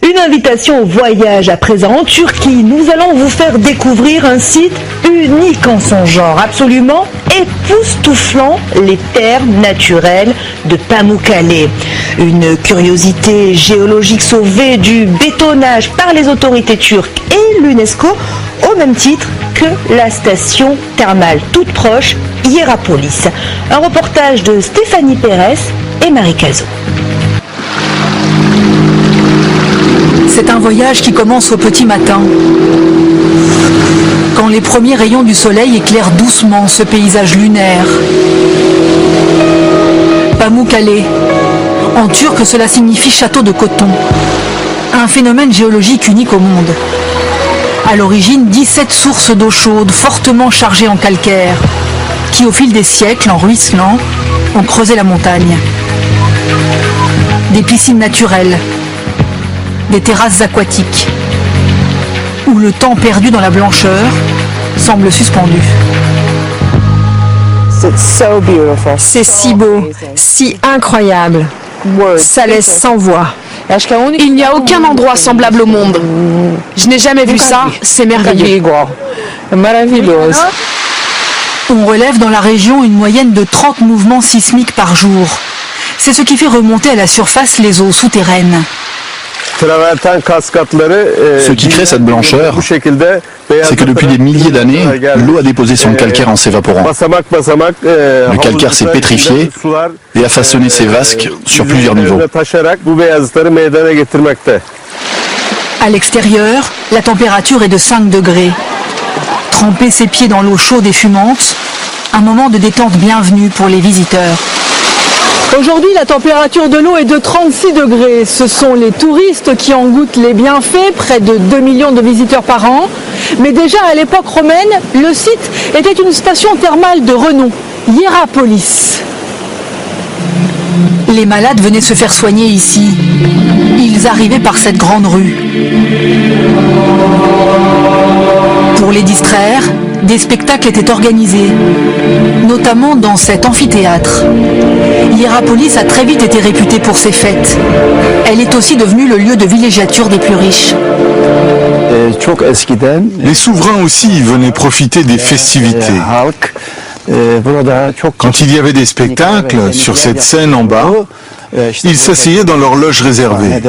Une invitation au voyage à présent en Turquie. Nous allons vous faire découvrir un site unique en son genre, absolument époustouflant, les terres naturelles de Pamukkale. Une curiosité géologique sauvée du bétonnage par les autorités turques et l'UNESCO, au même titre que la station thermale toute proche, Hierapolis. Un reportage de Stéphanie Pérez et Marie Cazot. C'est un voyage qui commence au petit matin, quand les premiers rayons du soleil éclairent doucement ce paysage lunaire. Pamukkale, en turc cela signifie château de coton, un phénomène géologique unique au monde. À l'origine, 17 sources d'eau chaude fortement chargées en calcaire, qui au fil des siècles, en ruisselant, ont creusé la montagne. Des piscines naturelles, des terrasses aquatiques, où le temps perdu dans la blancheur semble suspendu. C'est si beau, si incroyable. Ça laisse sans voix. Il n'y a aucun endroit semblable au monde. Je n'ai jamais vu ça, c'est merveilleux. On relève dans la région une moyenne de 30 mouvements sismiques par jour. C'est ce qui fait remonter à la surface les eaux souterraines. Ce qui crée cette blancheur, c'est que depuis des milliers d'années, l'eau a déposé son calcaire en s'évaporant. Le calcaire s'est pétrifié et a façonné ses vasques sur plusieurs niveaux. À l'extérieur, la température est de 5 degrés. Tremper ses pieds dans l'eau chaude et fumante, un moment de détente bienvenue pour les visiteurs. Aujourd'hui, la température de l'eau est de 36 degrés. Ce sont les touristes qui en goûtent les bienfaits, près de 2 millions de visiteurs par an. Mais déjà à l'époque romaine, le site était une station thermale de renom, Hierapolis. Les malades venaient se faire soigner ici. Ils arrivaient par cette grande rue. Pour les distraire, des spectacles étaient organisés, notamment dans cet amphithéâtre. Hierapolis a très vite été réputée pour ses fêtes. Elle est aussi devenue le lieu de villégiature des plus riches. Les souverains aussi venaient profiter des festivités. Quand il y avait des spectacles sur cette scène en bas, ils s'asseyaient dans leur loge réservée.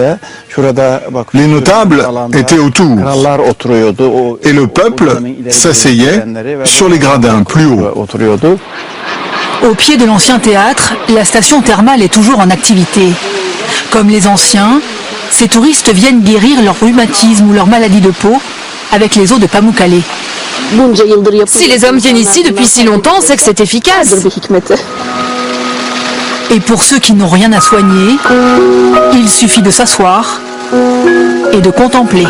Les notables étaient autour et le peuple s'asseyait sur les gradins plus hauts. Au pied de l'ancien théâtre, la station thermale est toujours en activité. Comme les anciens, ces touristes viennent guérir leur rhumatisme ou leur maladie de peau avec les eaux de Pamukkale. Si les hommes viennent ici depuis si longtemps, c'est que c'est efficace. Et pour ceux qui n'ont rien à soigner, il suffit de s'asseoir et de contempler.